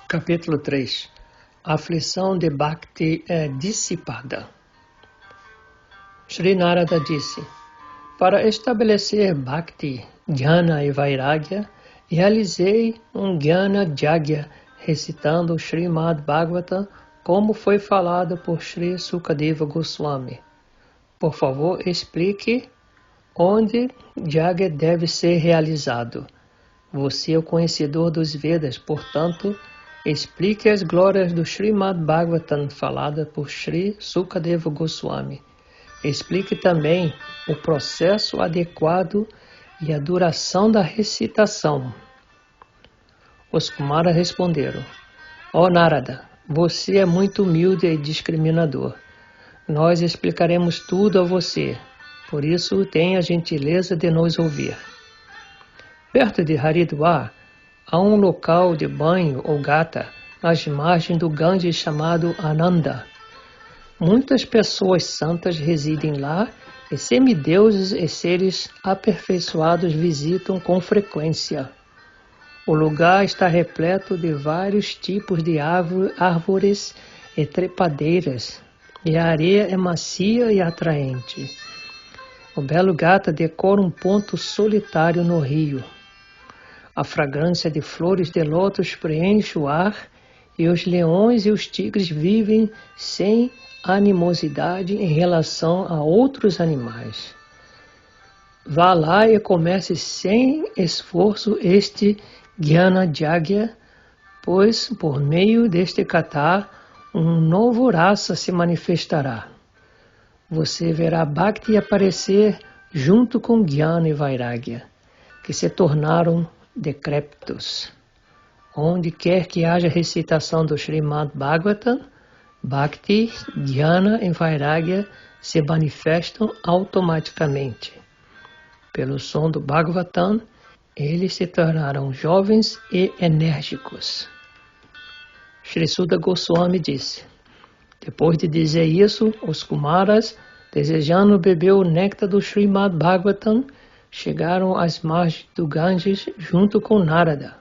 Capítulo 3. A aflição de Bhakti é dissipada. Sri Narada disse: para estabelecer Bhakti, Jnana e Vairagya, realizei um Jnana Yagya recitando o Srimad Bhagavatam como foi falado por Sri Sukadeva Goswami. Por favor, explique onde Yagya deve ser realizado. Você é o conhecedor dos Vedas, portanto, explique as glórias do Srimad Bhagavatam falada por Sri Sukadeva Goswami. Explique também o processo adequado e a duração da recitação. Os Kumaras responderam: ó Narada, você é muito humilde e discriminador. Nós explicaremos tudo a você, por isso tenha a gentileza de nos ouvir. Perto de Haridwar, há um local de banho ou gata nas margens do Ganges chamado Ananda. Muitas pessoas santas residem lá e semideuses e seres aperfeiçoados visitam com frequência. O lugar está repleto de vários tipos de árvores e trepadeiras, e a areia é macia e atraente. O belo gata decora um ponto solitário no rio. A fragrância de flores de lótus preenche o ar e os leões e os tigres vivem sem animosidade em relação a outros animais. Vá lá e comece sem esforço este Jnana Yagya, pois por meio deste kata um novo rasa se manifestará. Você verá Bhakti aparecer junto com Jnana e Vairagya, que se tornaram decrépitos. Onde quer que haja recitação do Srimad Bhagavatam, Bhakti, Jnana e Vairagya se manifestam automaticamente. Pelo som do Bhagavatam, eles se tornaram jovens e enérgicos. Sri Suda Goswami disse: depois de dizer isso, os Kumaras, desejando beber o néctar do Srimad Bhagavatam, chegaram às margens do Ganges junto com Narada.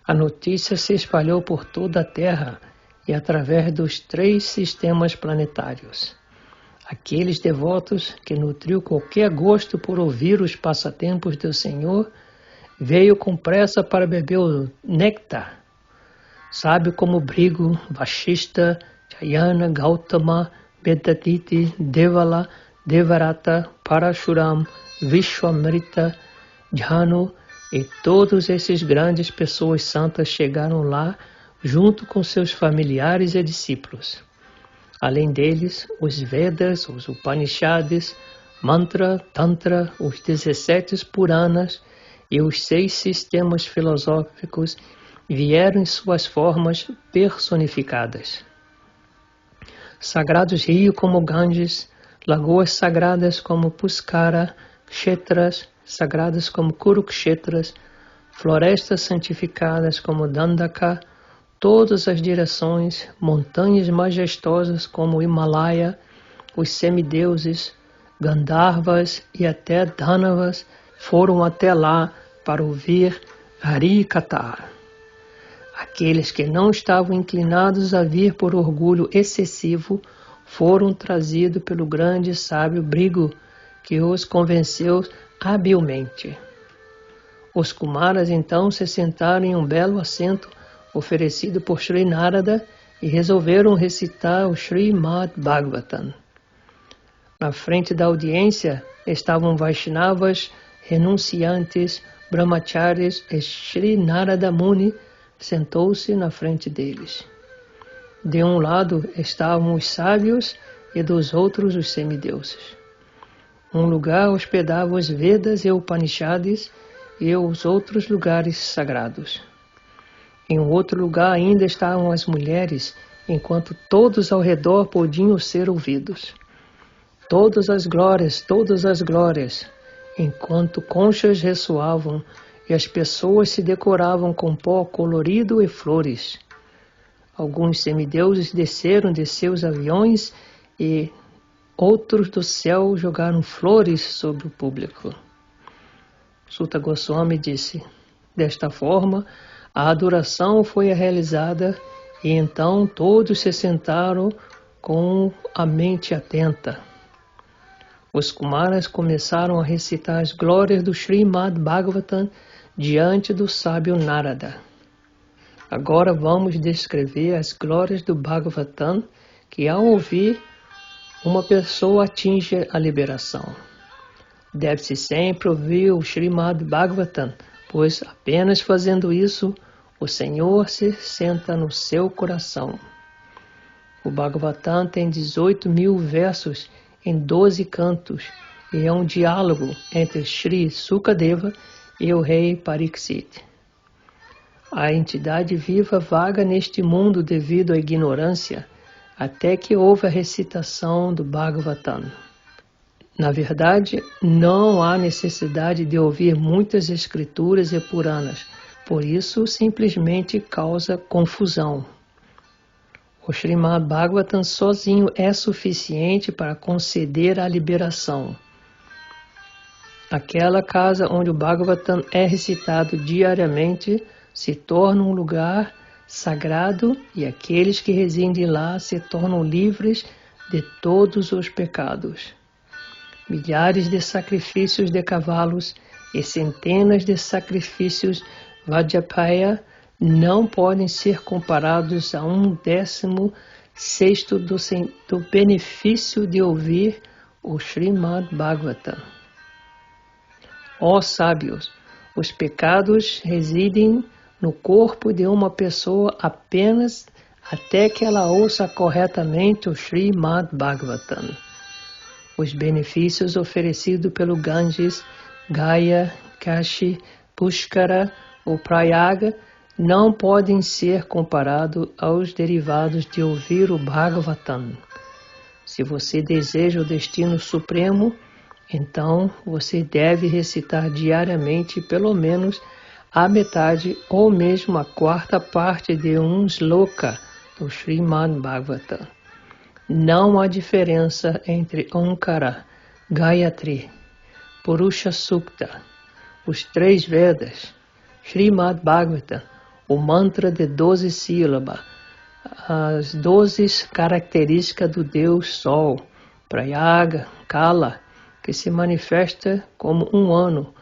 A notícia se espalhou por toda a terra e através dos 3 sistemas planetários. Aqueles devotos que nutriu qualquer gosto por ouvir os passatempos do Senhor veio com pressa para beber o néctar. Sábio como Brigu, Vashishta, Jayana, Gautama, Vedaditi, Devala, Devarata, Parashuram, Vishwamrita, Jhanu e todos esses grandes pessoas santas chegaram lá junto com seus familiares e discípulos. Além deles, os Vedas, os Upanishads, Mantra, Tantra, os 17 Puranas e os 6 sistemas filosóficos vieram em suas formas personificadas. Sagrados rios como Ganges, lagoas sagradas como Puskara, Kshetras, sagradas como Kurukshetras, florestas santificadas como Dandaka, todas as direções, montanhas majestosas como Himalaya, os semideuses, Gandharvas e até Dhanavas foram até lá para ouvir Harikatha. Aqueles que não estavam inclinados a vir por orgulho excessivo foram trazidos pelo grande sábio Brigu, que os convenceu habilmente. Os Kumaras então se sentaram em um belo assento oferecido por Sri Narada e resolveram recitar o Srimad Bhagavatam. Na frente da audiência estavam Vaishnavas, renunciantes, brahmacharis e Sri Narada Muni sentou-se na frente deles. De um lado estavam os sábios e dos outros os semideuses. Um lugar hospedava os Vedas e Upanishads e os outros lugares sagrados. Em um outro lugar ainda estavam as mulheres, enquanto todos ao redor podiam ser ouvidos. Todas as glórias, enquanto conchas ressoavam e as pessoas se decoravam com pó colorido e flores. Alguns semideuses desceram de seus aviões e outros do céu jogaram flores sobre o público. Suta Goswami disse: desta forma, A adoração foi realizada e então todos se sentaram com a mente atenta. Os Kumaras começaram a recitar as glórias do Srimad Bhagavatam diante do sábio Narada. Agora vamos descrever as glórias do Bhagavatam que, ao ouvir, uma pessoa atinge a liberação. Deve-se sempre ouvir o Srimad Bhagavatam, pois apenas fazendo isso, o Senhor se senta no seu coração. O Bhagavatam tem 18.000 versos em 12 cantos e é um diálogo entre Sri Sukadeva e o rei Pariksit. A entidade viva vaga neste mundo devido à ignorância, até que houve a recitação do Bhagavatam. Na verdade, não há necessidade de ouvir muitas escrituras e Puranas, por isso simplesmente causa confusão. O Srimad Bhagavatam sozinho é suficiente para conceder a liberação. Aquela casa onde o Bhagavatam é recitado diariamente se torna um lugar sagrado e aqueles que residem lá se tornam livres de todos os pecados. Milhares de sacrifícios de cavalos e centenas de sacrifícios Vajrapaya não podem ser comparados a 1/16 do benefício de ouvir o Srimad Bhagavatam. Ó sábios, os pecados residem no corpo de uma pessoa apenas até que ela ouça corretamente o Srimad Bhagavatam. Os benefícios oferecidos pelo Ganges, Gaya, Kashi, Pushkara ou Prayaga não podem ser comparados aos derivados de ouvir o Bhagavatam. Se você deseja o destino supremo, então você deve recitar diariamente pelo menos a metade ou mesmo a quarta parte de um sloka do Srimad Bhagavatam. Não há diferença entre Omkara, Gayatri, Purusha Sukta, os 3 Vedas, Srimad Bhagavatam, o mantra de 12 sílabas, as 12 características do Deus Sol, Prayaga, Kala, que se manifesta como um ano,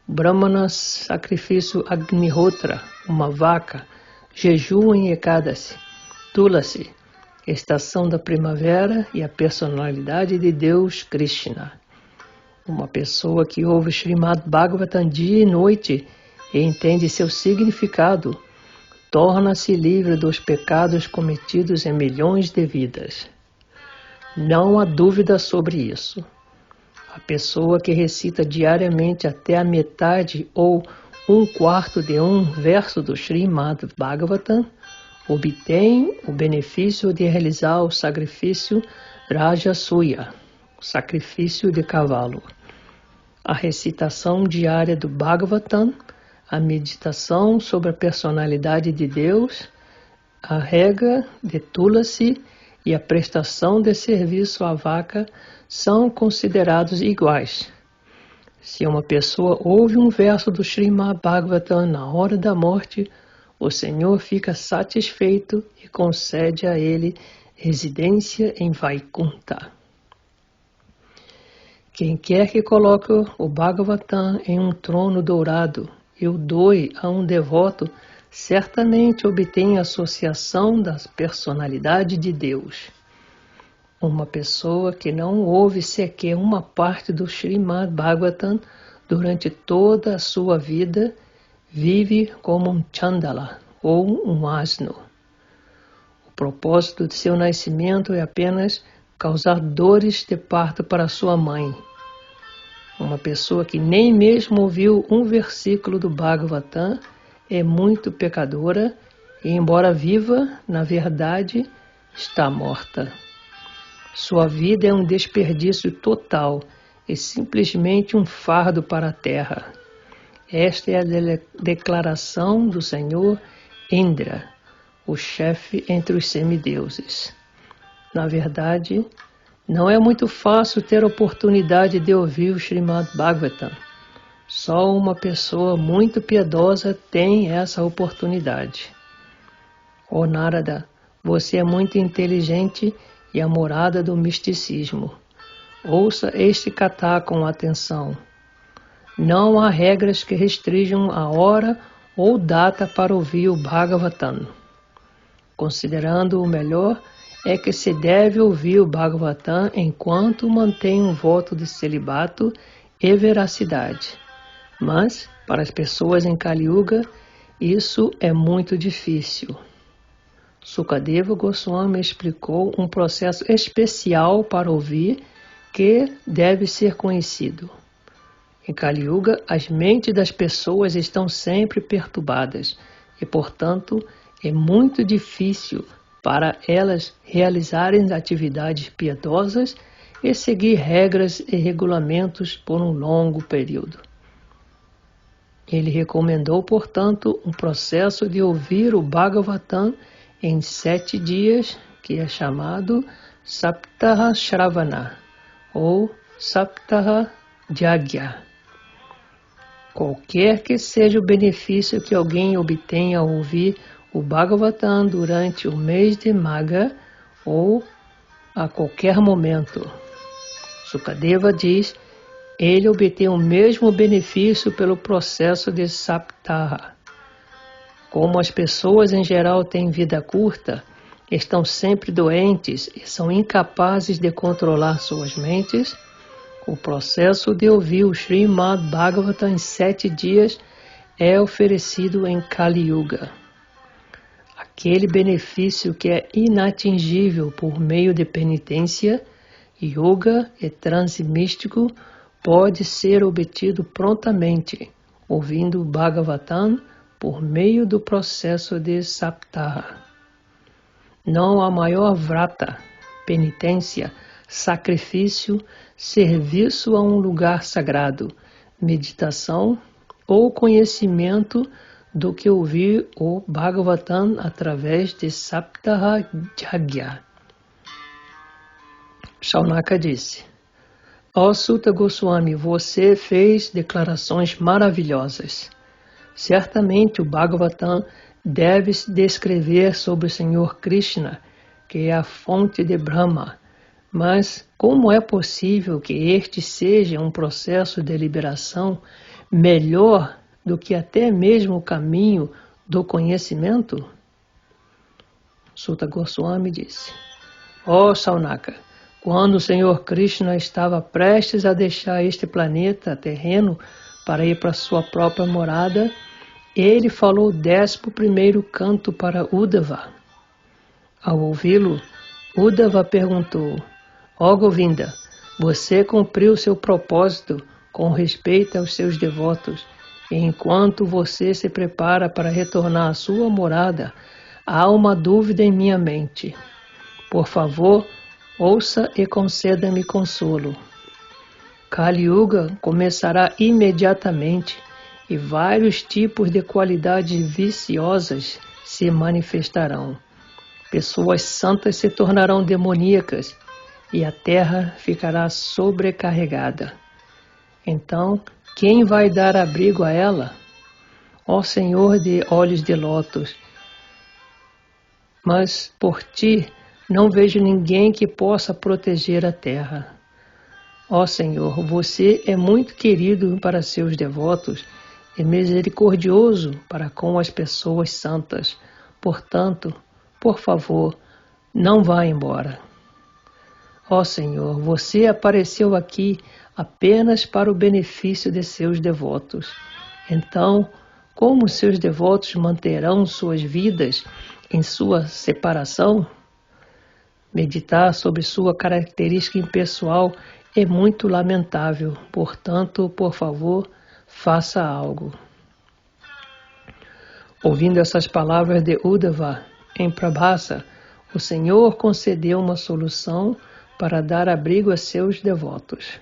Brahmana, sacrifício Agnihotra, uma vaca, jejum em Ekadasi, Tulasi, estação da primavera e a personalidade de Deus Krishna. Uma pessoa que ouve Srimad Bhagavatam dia e noite e entende seu significado, torna-se livre dos pecados cometidos em milhões de vidas. Não há dúvida sobre isso. A pessoa que recita diariamente até a metade ou 1/4 de um verso do Srimad Bhagavatam obtém o benefício de realizar o sacrifício Rajasuya, o sacrifício de cavalo. A recitação diária do Bhagavatam, a meditação sobre a personalidade de Deus, a rega de Tulasi e a prestação de serviço à vaca são considerados iguais. Se uma pessoa ouve um verso do Srimad Bhagavatam na hora da morte, o Senhor fica satisfeito e concede a ele residência em Vaikunta. Quem quer que coloque o Bhagavatam em um trono dourado e o doe a um devoto, certamente obtém a associação da personalidade de Deus. Uma pessoa que não ouve sequer uma parte do Srimad Bhagavatam durante toda a sua vida vive como um Chandala ou um asno. O propósito de seu nascimento é apenas causar dores de parto para sua mãe. Uma pessoa que nem mesmo ouviu um versículo do Bhagavatam é muito pecadora e, embora viva, na verdade, está morta. Sua vida é um desperdício total e simplesmente um fardo para a terra. Esta é a declaração do Senhor Indra, o chefe entre os semideuses. Na verdade, não é muito fácil ter a oportunidade de ouvir o Srimad Bhagavatam. Só uma pessoa muito piedosa tem essa oportunidade. Ó Narada, você é muito inteligente e a morada do misticismo. Ouça este kata com atenção. Não há regras que restringam a hora ou data para ouvir o Bhagavatam. Considerando o melhor, é que se deve ouvir o Bhagavatam enquanto mantém um voto de celibato e veracidade. Mas, para as pessoas em Kali Yuga, isso é muito difícil. Sukadeva Goswami explicou um processo especial para ouvir que deve ser conhecido. Em Kali Yuga, as mentes das pessoas estão sempre perturbadas e, portanto, é muito difícil para elas realizarem atividades piedosas e seguir regras e regulamentos por um longo período. Ele recomendou, portanto, um processo de ouvir o Bhagavatam em 7 dias, que é chamado Saptaha Shravana ou Saptaha Jagya. Qualquer que seja o benefício que alguém obtenha ao ouvir o Bhagavatam durante o mês de Magha ou a qualquer momento. Sukadeva diz, ele obtém o mesmo benefício pelo processo de Saptaha. Como as pessoas em geral têm vida curta, estão sempre doentes e são incapazes de controlar suas mentes, o processo de ouvir o Srimad Bhagavatam em 7 dias é oferecido em Kali Yuga. Aquele benefício que é inatingível por meio de penitência, yoga e transe místico pode ser obtido prontamente, ouvindo o Bhagavatam por meio do processo de Saptaha. Não há maior vrata, penitência, sacrifício, serviço a um lugar sagrado, meditação ou conhecimento do que ouvir o Bhagavatam através de Saptaha Jagya. Shaunaka disse, ó Sutta Goswami, você fez declarações maravilhosas. Certamente o Bhagavatam deve descrever sobre o Senhor Krishna, que é a fonte de Brahma. Mas como é possível que este seja um processo de liberação melhor do que até mesmo o caminho do conhecimento? Sutta Goswami disse, ó Shaunaka, quando o Senhor Krishna estava prestes a deixar este planeta terreno para ir para sua própria morada, ele falou o 11º canto para Uddhava. Ao ouvi-lo, Uddhava perguntou, ó Govinda, você cumpriu seu propósito com respeito aos seus devotos, e enquanto você se prepara para retornar à sua morada, há uma dúvida em minha mente. Por favor, ouça e conceda-me consolo. Kali Yuga começará imediatamente e vários tipos de qualidades viciosas se manifestarão. Pessoas santas se tornarão demoníacas e a terra ficará sobrecarregada. Então, quem vai dar abrigo a ela? Ó Senhor de olhos de lótus, mas por ti não vejo ninguém que possa proteger a terra. Ó Senhor, você é muito querido para seus devotos e misericordioso para com as pessoas santas. Portanto, por favor, não vá embora. Ó Senhor, você apareceu aqui apenas para o benefício de seus devotos. Então, como seus devotos manterão suas vidas em sua separação? Meditar sobre sua característica impessoal é muito lamentável. Portanto, por favor, faça algo. Ouvindo essas palavras de Uddhava em Prabhasa, o Senhor concedeu uma solução para dar abrigo a seus devotos.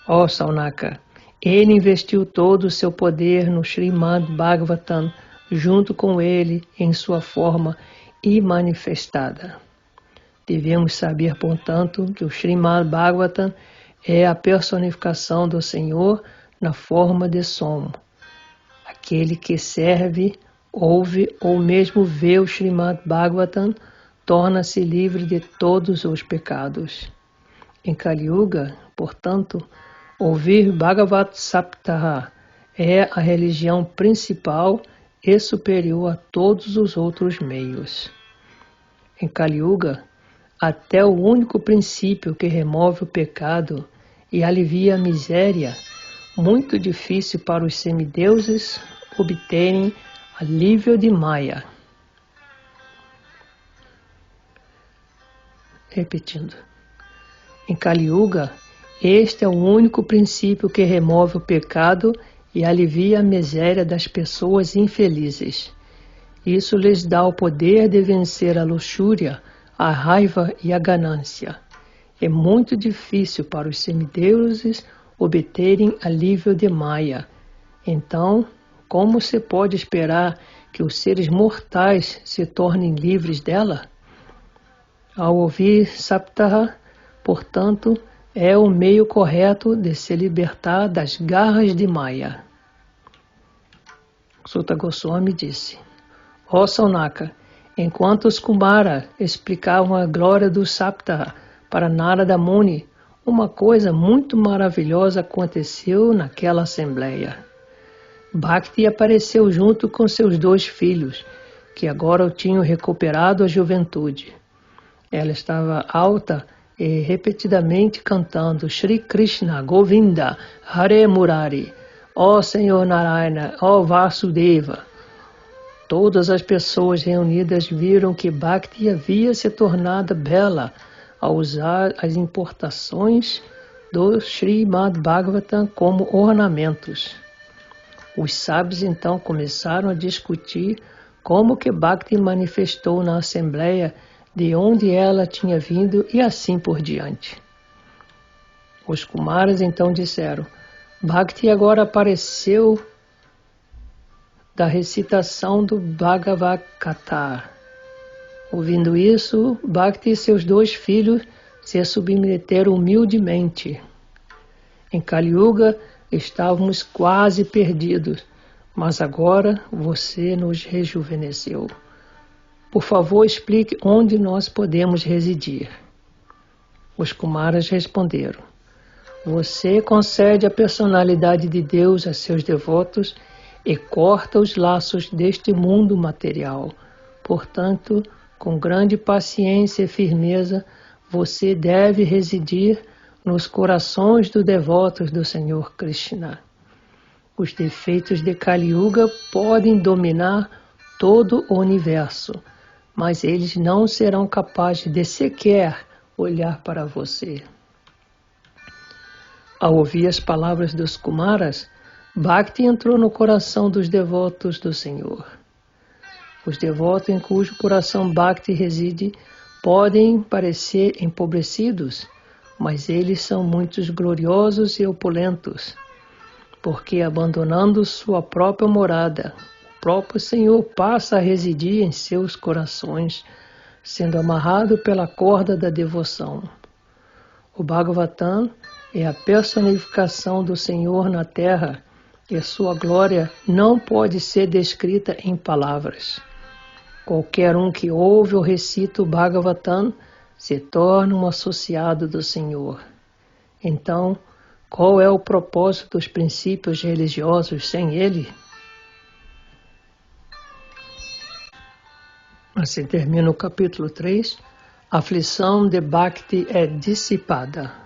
Ó Shaunaka, ele investiu todo o seu poder no Srimad Bhagavatam, junto com ele em sua forma imanifestada. Devemos saber, portanto, que o Srimad Bhagavatam é a personificação do Senhor na forma de som. Aquele que serve, ouve ou mesmo vê o Srimad Bhagavatam torna-se livre de todos os pecados. Em Kali Yuga, portanto, ouvir Bhagavat Saptaha é a religião principal e superior a todos os outros meios. Em Kali Yuga, até o único princípio que remove o pecado e alivia a miséria, muito difícil para os semideuses obterem alívio de Maya. Repetindo. Em Kali Yuga, este é o único princípio que remove o pecado e alivia a miséria das pessoas infelizes. Isso lhes dá o poder de vencer a luxúria, a raiva e a ganância. É muito difícil para os semideuses obterem alívio de Maya. Então, como se pode esperar que os seres mortais se tornem livres dela? Ao ouvir Saptaha, portanto, é o meio correto de se libertar das garras de Maya. Suta Goswami disse: Ó Saunaka, enquanto os Kumara explicavam a glória do Saptaha para Narada Muni, uma coisa muito maravilhosa aconteceu naquela assembleia. Bhakti apareceu junto com seus 2 filhos, que agora o tinham recuperado a juventude. Ela estava alta e repetidamente cantando Shri Krishna Govinda Hare Murari, ó Senhor Narayana, ó Vasudeva. Todas as pessoas reunidas viram que Bhakti havia se tornado bela ao usar as importações do Srimad Bhagavatam como ornamentos. Os sábios então começaram a discutir como que Bhakti manifestou na assembleia, de onde ela tinha vindo e assim por diante. Os Kumaras então disseram: Bhakti agora apareceu da recitação do Bhagavad Gita. Ouvindo isso, Bhakti e seus 2 filhos se submeteram humildemente. Em Kali Yuga estávamos quase perdidos, mas agora você nos rejuvenesceu. Por favor, explique onde nós podemos residir. Os Kumaras responderam: Você concede a personalidade de Deus a seus devotos e corta os laços deste mundo material. Portanto, com grande paciência e firmeza, você deve residir nos corações dos devotos do Senhor Krishna. Os defeitos de Kali Yuga podem dominar todo o universo, mas eles não serão capazes de sequer olhar para você. Ao ouvir as palavras dos Kumaras, Bhakti entrou no coração dos devotos do Senhor. Os devotos em cujo coração Bhakti reside podem parecer empobrecidos, mas eles são muito gloriosos e opulentos, porque abandonando sua própria morada, o próprio Senhor passa a residir em seus corações, sendo amarrado pela corda da devoção. O Bhagavatam é a personificação do Senhor na terra e sua glória não pode ser descrita em palavras. Qualquer um que ouve ou recita o Bhagavatam se torna um associado do Senhor. Então, qual é o propósito dos princípios religiosos sem ele? Assim termina o capítulo 3. A aflição de Bhakti é dissipada.